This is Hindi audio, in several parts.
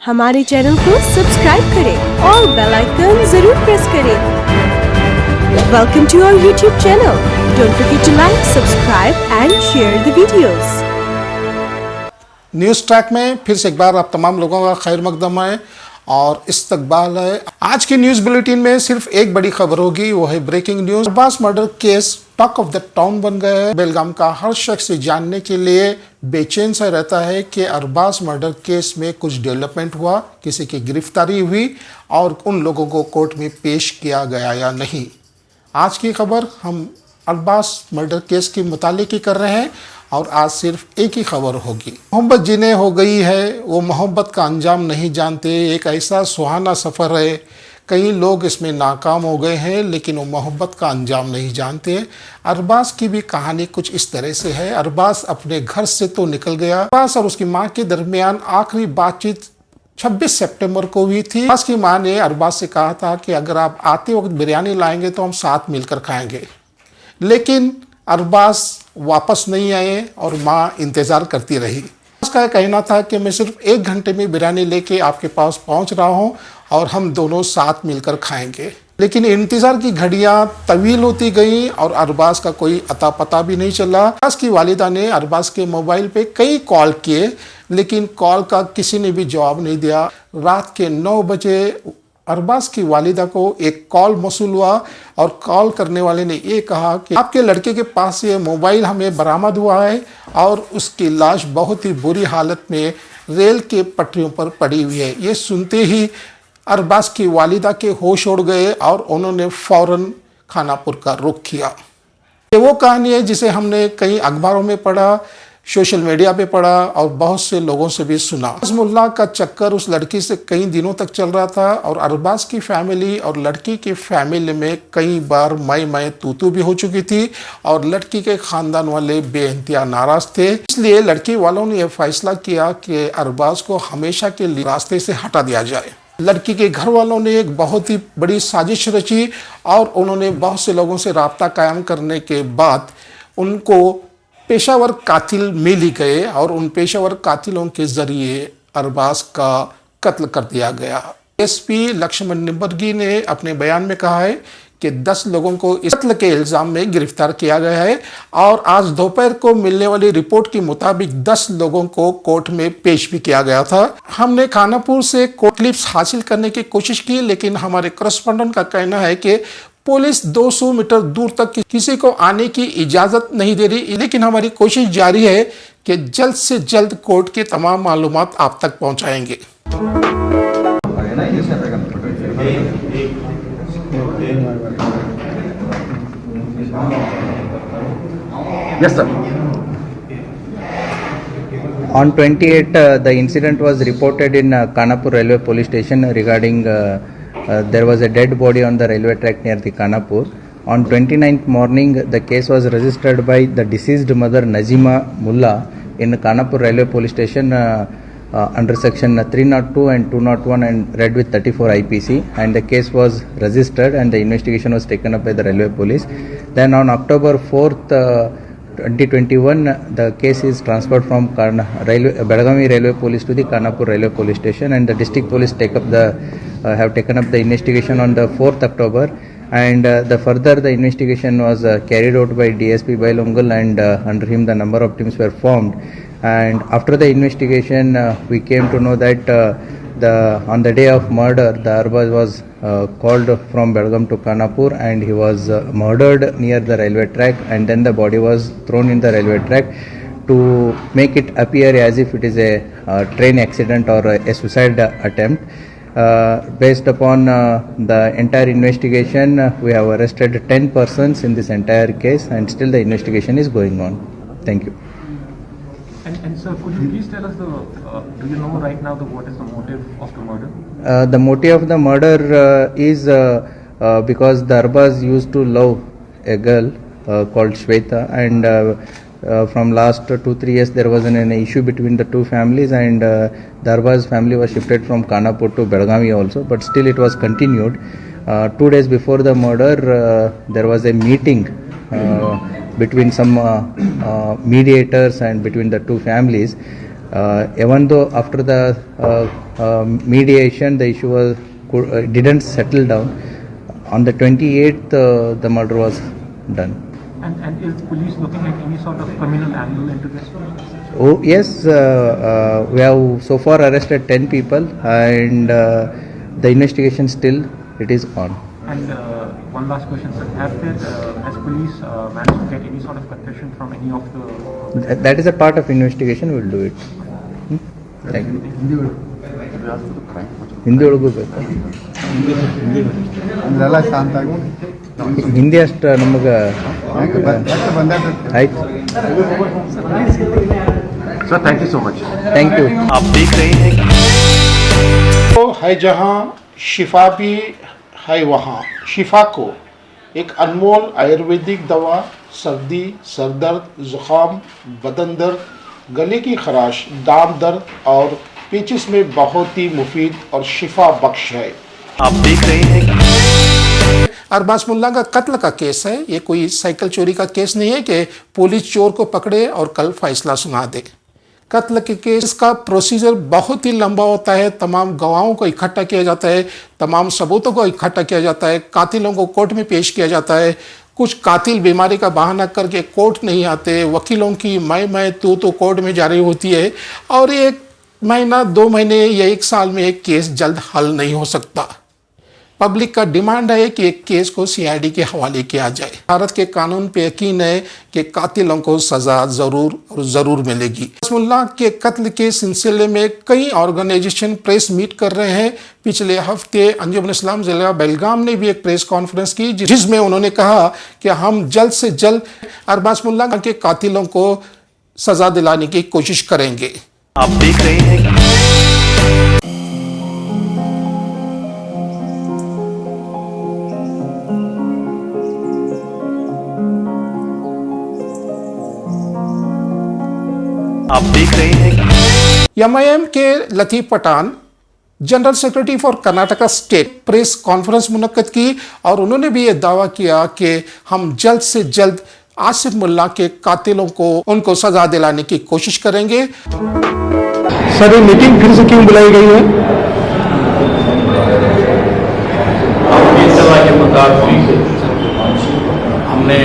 हमारे चैनल को सब्सक्राइब करें और बेल आइकन जरूर प्रेस करें। Welcome to our YouTube channel. Don't forget to like, subscribe and share the videos. News track में फिर से एक बार आप तमाम लोगों का खैर मकदम है और इस्तकबाल है। आज की न्यूज़ बुलेटिन में सिर्फ एक बड़ी खबर होगी, वो है breaking news. Arbaaz murder case talk of the town बन गया है। बेलगाम का हर शख्स जानने के लिए बेचैन सा रहता है कि अरबाज मर्डर केस में कुछ डेवलपमेंट हुआ, किसी की गिरफ्तारी हुई और उन लोगों को कोर्ट में पेश किया गया या नहीं। आज की खबर हम अरबाज मर्डर केस के मुतालिक ही कर रहे हैं और आज सिर्फ एक ही खबर होगी। मोहब्बत जिन्हें हो गई है वो मोहब्बत का अंजाम नहीं जानते। एक ऐसा सुहाना सफ़र है, कई लोग इसमें नाकाम हो गए हैं लेकिन वो मोहब्बत का अंजाम नहीं जानते। अरबाज की भी कहानी कुछ इस तरह से है। अरबाज अपने घर से तो निकल गया। अरबाज और उसकी माँ के दरमियान आखिरी बातचीत 26 सितंबर को हुई थी। अरबाज की माँ ने अरबाज से कहा था कि अगर आप आते वक्त बिरयानी लाएंगे तो हम साथ मिलकर खाएंगे, लेकिन अरबाज वापस नहीं आए और माँ इंतज़ार करती रही। उसका कहना था कि मैं सिर्फ 1 घंटे में बिरयानी लेके आपके पास पहुंच रहा हूं और हम दोनों साथ मिलकर खाएंगे। लेकिन इंतज़ार की घड़ियां तवील होती गईं और अरबाज का कोई अता पता भी नहीं चला। अरबाज की वालिदा ने अरबाज के मोबाइल पे कई कॉल किए लेकिन कॉल का किसी ने भी जवाब नहीं दिया। रात के 9 बजे अरबाज की वालिदा को एक कॉल मौसूल हुआ और कॉल करने वाले ने ये कहा कि आपके लड़के के पास से मोबाइल हमें बरामद हुआ है और उसकी लाश बहुत ही बुरी हालत में रेल के पटरियों पर पड़ी हुई है। ये सुनते ही अरबाज की वालिदा के होश उड़ गए और उन्होंने फौरन खानापुर का रुख किया। ये वो कहानी है जिसे हमने कई अखबारों में पढ़ा, सोशल मीडिया पे पढ़ा और बहुत से लोगों से भी सुना। अज़मुल्लाह का चक्कर उस लड़की से कई दिनों तक चल रहा था और अरबाज की फैमिली और लड़की की फैमिली में कई बार मैं तू भी हो चुकी थी और लड़की के ख़ानदान वाले बेइंतहा नाराज़ थे। इसलिए लड़की वालों ने यह फैसला किया कि अरबाज को हमेशा के लिए रास्ते से हटा दिया जाए। लड़की के घर वालों ने एक बहुत ही बड़ी साजिश रची और उन्होंने बहुत से लोगों से राब्ता कायम करने के बाद उनको पेशावर कातिल मिल ही गए और उन पेशावर कातिलों के जरिए अरबाज का कत्ल कर दिया गया। एसपी लक्ष्मण निंबर्गी ने अपने बयान में कहा है कि 10 लोगों को इस कत्ल के इल्ज़ाम में गिरफ्तार किया गया है और आज दोपहर को मिलने वाली रिपोर्ट के मुताबिक 10 लोगों को कोर्ट में पेश भी किया गया था। हमने खानापुर से कोर्ट क्लिप्स हासिल करने की कोशिश की लेकिन हमारे करस्पॉन्डेंट का कहना है कि पुलिस 200 मीटर दूर तक किसी को आने की इजाज़त नहीं दे रही, लेकिन हमारी कोशिश जारी है कि जल्द से जल्द कोर्ट के तमाम मालूमात आप तक पहुंचाएंगे। Yes, sir. On 28, the incident was reported in Kanapur Railway Police Station regarding there was a dead body on the railway track near the Kanapur. On 29th morning, the case was registered by the deceased mother Nazima Mullah in Kanapur Railway Police Station under section 302 and 201 and read with 34 IPC, and the case was registered and the investigation was taken up by the railway police. Then on October 4th, 2021, the case is transferred from Belagavi Railway Police to the Kanapur Railway Police Station, and the district police have taken up the investigation on the 4th October, and the investigation was carried out by DSP Bailongal, and under him the number of teams were formed. And after the investigation, we came to know that on the day of murder, the Arbaz was called from Belgaum to Kanapur and he was murdered near the railway track, and then the body was thrown in the railway track to make it appear as if it is a train accident or a suicide attempt. Based upon the entire investigation, we have arrested 10 persons in this entire case and still the investigation is going on. Thank you. And sir, could you please tell us do you know right now what is the motive of the murder? The motive of the murder is because the Arbaz used to love a girl called Shweta, and from last 2-3 years there was an issue between the two families, and the Arbaz family was shifted from Kanapur to Belgavi also, but still it was continued. 2 days before the murder, there was a meeting between some mediators and between the two families, Even though after the mediation the issue was didn't settle down, on the 28th the murder was done. And is police looking at any sort of criminal angle into this? Oh yes, we have so far arrested 10 people, and the investigation still it is on. And one last question, sir. Has police managed to get any sort of confession from any of the... That is a part of investigation. We will do it. Thank you. Hindi ಒಳಗೂ ಬೇಕಾ? ಹಿಂದಿ ಅಷ್ಟು ನಮಗೆ ಆಯ್ತು. Sir, thank you so much. Thank you. आप देख रहे हैं तो है जहाँ शिफा भी है वहाँ शिफा को एक अनमोल आयुर्वेदिक दवा सर्दी, सरदर्द, जुकाम, बदन दर्द, गले की खराश, दाम दर्द और पेचिस में बहुत ही मुफीद और शिफा बख्श है। आप देख रहे हैं अरबाज मुल्ला का कत्ल का केस है। ये कोई साइकिल चोरी का केस नहीं है कि पुलिस चोर को पकड़े और कल फैसला सुना दे। कत्ल के केस का प्रोसीजर बहुत ही लंबा होता है। तमाम गवाहों को इकट्ठा किया जाता है, तमाम सबूतों को इकट्ठा किया जाता है, कातिलों को कोर्ट में पेश किया जाता है। कुछ कातिल बीमारी का बहाना करके कोर्ट नहीं आते, वकीलों की मैं तो कोर्ट में जारी होती है और 1 महीना 2 महीने या 1 साल में एक केस जल्द हल नहीं हो सकता। पब्लिक का डिमांड है कि एक केस को सीआईडी के हवाले किया जाए। भारत के कानून पे यकीन है कि कातिलों को सजा जरूर मिलेगी। मुल्ला के कत्ल के सिलसिले में कई ऑर्गेनाइजेशन प्रेस मीट कर रहे हैं। पिछले हफ्ते अंजुमन इस्लाम जिला बेलगाम ने भी एक प्रेस कॉन्फ्रेंस की जिसमें उन्होंने कहा कि हम जल्द से जल्द अरबाज मुल्ला के कातिलों को सजा दिलाने की कोशिश करेंगे। आप देख रहे हैं आप देख रहे हैं एमआईएम के Latif Pathan general secretary for Karnataka state press conference मुनक्कद की और उन्होंने भी ये दावा किया कि हम जल्द से जल्द आसिफ मुल्ला के कातिलों को उनको सजा दिलाने की कोशिश करेंगे। सर ये मीटिंग फिर से क्यों बुलाई गई है? के मुताबिक हमने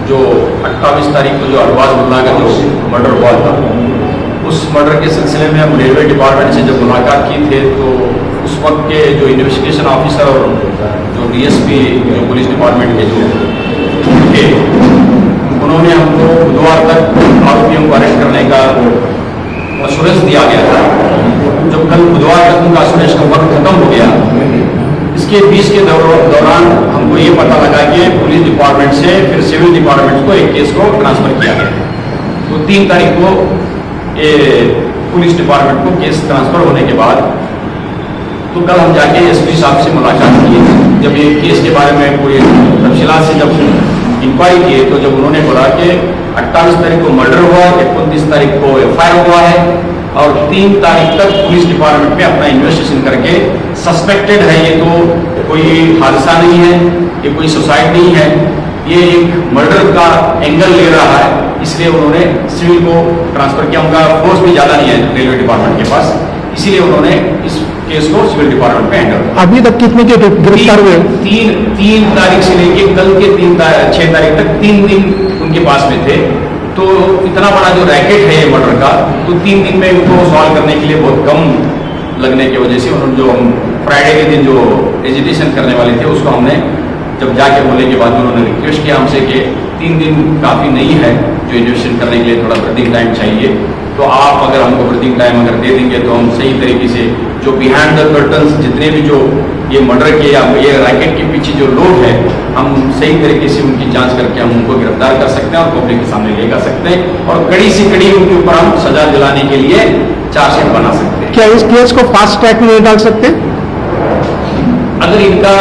जो 28 तारीख को जो अरबाज मुल्ला का जो मर्डर हुआ था, उस मर्डर के सिलसिले में हम रेलवे डिपार्टमेंट से जब मुलाकात की थे तो उस वक्त के जो इन्वेस्टिगेशन ऑफिसर और जो डीएसपी जो पुलिस डिपार्टमेंट के जो थे, उन्होंने हमको बुधवार तक आरोपियों को अरेस्ट करने का अश्योरेंस दिया गया था। जब कल बुधवार तक उनका अश्योरेंस का वक्त खत्म हो गया, इसके बीच के दौरान हमको ये पता लगा कि पुलिस डिपार्टमेंट से फिर सिविल डिपार्टमेंट को एक केस को ट्रांसफर किया गया। तो 3 तारीख को पुलिस डिपार्टमेंट को केस ट्रांसफर होने के बाद तो कल हम जाके एसपी साहब से मुलाकात की। जब ये केस के बारे में पूरी तफसीलात से जब इंक्वायरी किए तो जब उन्होंने बोला कि 28 तारीख को मर्डर हुआ, 29 तारीख को एफआईआर हुआ है और 3 तारीख तक पुलिस डिपार्टमेंट में अपना इन्वेस्टिगेशन करके सस्पेक्टेड है, ये तो कोई हादसा नहीं है, ये कोई सुसाइड नहीं है, ये एक मर्डर का एंगल ले रहा है, इसलिए उन्होंने सिविल को ट्रांसफर किया। उनका फोर्स भी ज़्यादा नहीं है रेलवे डिपार्टमेंट के पास, इसीलिए उन्होंने इस केस को सिविल डिपार्टमेंट में हैंडल किया। अभी तक कितने के गिरफ्तार हुए? 3 तारीख से लेके कल के 6 तारीख तक 3 दिन उनके पास में थे। तो इतना बड़ा जो रैकेट है ये मर्डर का, तो 3 दिन में उनको सॉल्व करने के लिए बहुत कम लगने की वजह से उन्होंने जो हम फ्राइडे के दिन जो एजिटेशन करने वाले थे उसको हमने जब जाके बोलने के बाद उन्होंने रिक्वेस्ट किया हमसे कि 3 दिन काफ़ी नहीं है, जो इन्वेस्टिगेशन करने के लिए थोड़ा ब्रीथिंग टाइम चाहिए, तो आप अगर हमको ब्रीथिंग टाइम अगर दे देंगे तो हम सही तरीके से जो बिहाइंड द कर्टन्स जितने भी जो ये मर्डर के या ये रैकेट के पीछे जो लोग हैं, हम सही तरीके से उनकी जांच करके हम उनको गिरफ्तार कर सकते हैं और पब्लिक के सामने ले जा सकते हैं और कड़ी से कड़ी उनके ऊपर हम सजा दिलाने के लिए चार्जशीट बना सकते हैं। क्या इस केस को फास्ट ट्रैक में नहीं डाल सकते? अगर इनका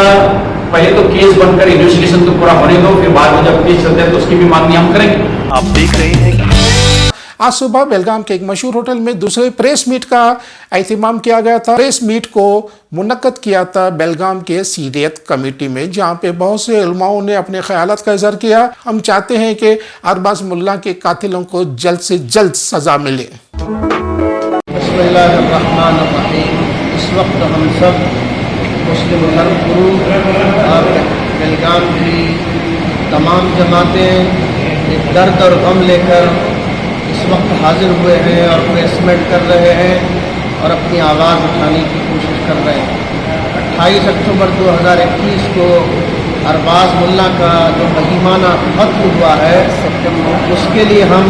पहले तो केस बनकर इन्वेस्टिगेशन तो पूरा होने दो, फिर बाद में जब केस चलते हैं तो उसकी भी मांग हम करेंगे। आप देख रहे हैं आज सुबह बेलगाम के एक मशहूर होटल में दूसरे प्रेस मीट का एहतमाम किया गया था। प्रेस मीट को मुनक्कद किया था बेलगाम के सीरियत कमेटी में, जहां पे बहुत से उलमाओं ने अपने ख्यालात का इजहार किया। हम चाहते हैं कि अरबाज मुल्ला के कातिलों को जल्द से जल्द सजा मिले। बिस्मिल्लाहिर्रहमानिर्रहीम। इस वक्त हम सब मुस्लिम धर्म गुरु और बेलगाम की तमाम जमातें एक दर्द और गम लेकर इस वक्त हाजिर हुए हैं और प्रेसमेंट कर रहे हैं और अपनी आवाज़ उठाने की कोशिश कर रहे हैं। 28 अक्टूबर 2021 को अरबाज मुल्ला का जो बहीमाना कत्ल हुआ है, उसके लिए हम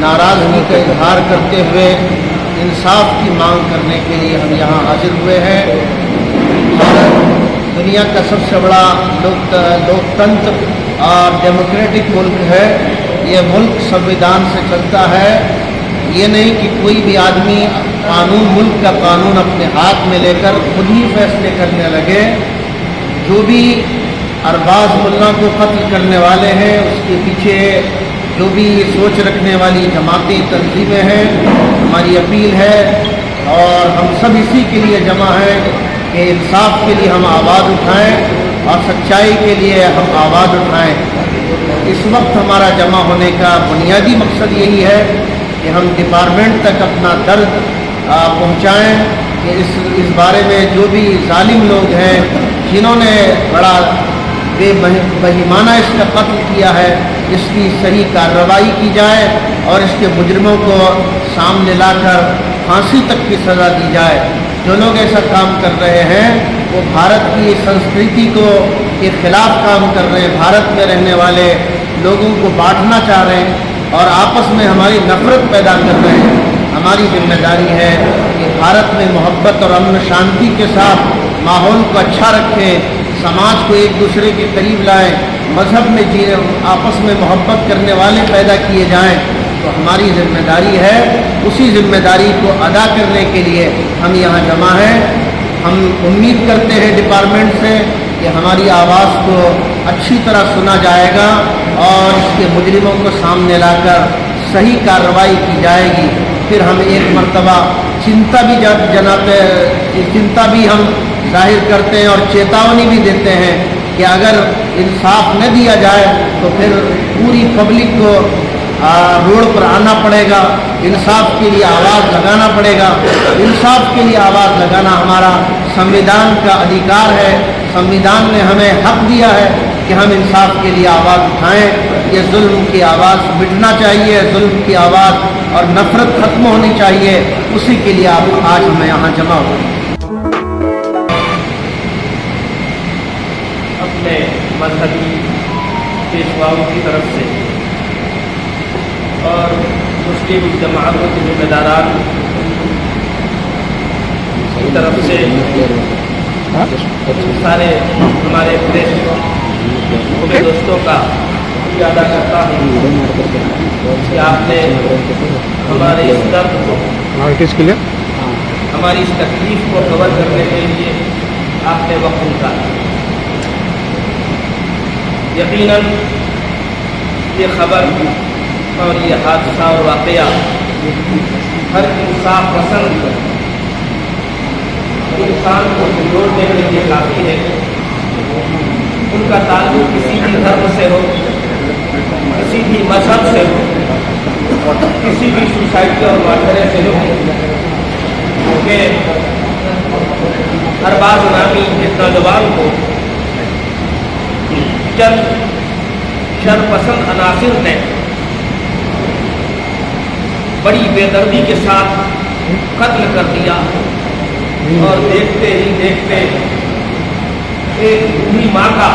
नाराज़गी का इजहार करते हुए इंसाफ की मांग करने के लिए हम यहाँ हाजिर हुए हैं। भारत दुनिया का सबसे बड़ा लोकतंत्र और डेमोक्रेटिक मुल्क है। ये मुल्क संविधान से चलता है। ये नहीं कि कोई भी आदमी मुल्क का कानून अपने हाथ में लेकर खुद ही फैसले करने लगे। जो भी अरबाज मुल्ला को कत्ल करने वाले हैं, उसके पीछे जो भी सोच रखने वाली जमाती तंजीमें हैं, हमारी अपील है और हम सब इसी के लिए जमा हैं कि इंसाफ के लिए हम आवाज़ उठाएं और सच्चाई के लिए हम आवाज़ उठाएं। इस वक्त हमारा जमा होने का बुनियादी मकसद यही है कि हम डिपार्टमेंट तक अपना दर्द पहुंचाएं कि इस बारे में जो भी जालिम लोग हैं, जिन्होंने बड़ा बेबहीमाना इसका कत्ल किया है, इसकी सही कार्रवाई की जाए और इसके मुजरिमों को सामने लाकर फांसी तक की सज़ा दी जाए। जो लोग ऐसा काम कर रहे हैं वो भारत की संस्कृति के खिलाफ काम कर रहे हैं, भारत में रहने वाले लोगों को बांटना चाह रहे हैं और आपस में हमारी नफरत पैदा कर रहे हैं। हमारी जिम्मेदारी है कि भारत में मोहब्बत और अमन शांति के साथ माहौल को अच्छा रखें, समाज को एक दूसरे के करीब लाएं, मज़हब में आपस में मोहब्बत करने वाले पैदा किए जाएं। तो हमारी जिम्मेदारी है, उसी जिम्मेदारी को अदा करने के लिए हम यहाँ जमा हैं। हम उम्मीद करते हैं डिपार्टमेंट से कि हमारी आवाज़ को अच्छी तरह सुना जाएगा और इसके मुजरिमों को सामने लाकर सही कार्रवाई की जाएगी। फिर हम एक मर्तबा चिंता भी हम जाहिर करते हैं और चेतावनी भी देते हैं कि अगर इंसाफ न दिया जाए तो फिर पूरी पब्लिक को रोड पर आना पड़ेगा, इंसाफ के लिए आवाज़ लगाना पड़ेगा। इंसाफ के लिए आवाज़ लगाना हमारा संविधान का अधिकार है। संविधान ने हमें हक दिया है कि हम इंसाफ के लिए आवाज़ उठाएं। ये जुल्म की आवाज़ मिटना चाहिए, जुल्म की आवाज़ और नफरत खत्म होनी चाहिए। उसी के लिए आज हमें यहाँ जमा हुए। अपने मजहबी पेशवाओं की तरफ से और मुस्लिम जमातों के जिम्मेदारान की तरफ से सारे हमारे प्रेस के दोस्तों का अदा करता हूँ कि आपने हमारे इस दर्द को, हमारी इस तकलीफ को कवर करने के लिए आपने वक्त निकाला। यकीनन ये खबर और ये हादसा और वाक़या हर इंसाफ पसंद इंसान को जोड़ने के लिए काफ़ी है। उनका ताल्लुक किसी भी धर्म से हो, किसी भी मजहब से हो, किसी भी सोसाइटी और माशरे से हो, कि अरबाज नामी इस नौजवान को चंद शरपसंद अनासिर ने बड़ी बेदर्दी के साथ कत्ल कर दिया और देखते ही देखते एक बूढ़ी माँ का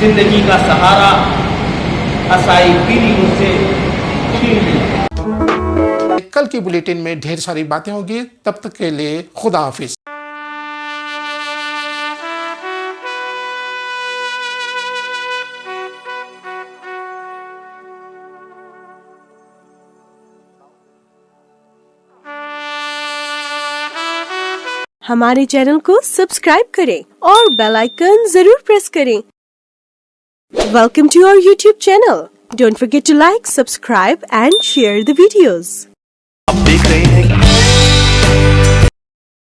जिंदगी का सहारा असाई पीली मुझसे छीन ली। कल की बुलेटिन में ढेर सारी बातें होंगी, तब तक के लिए खुदा हाफिज। हमारे चैनल को सब्सक्राइब करें और बेल आइकन जरूर प्रेस करें। Welcome to our YouTube channel. Don't forget to like, subscribe and share the videos. आप देख रहे हैं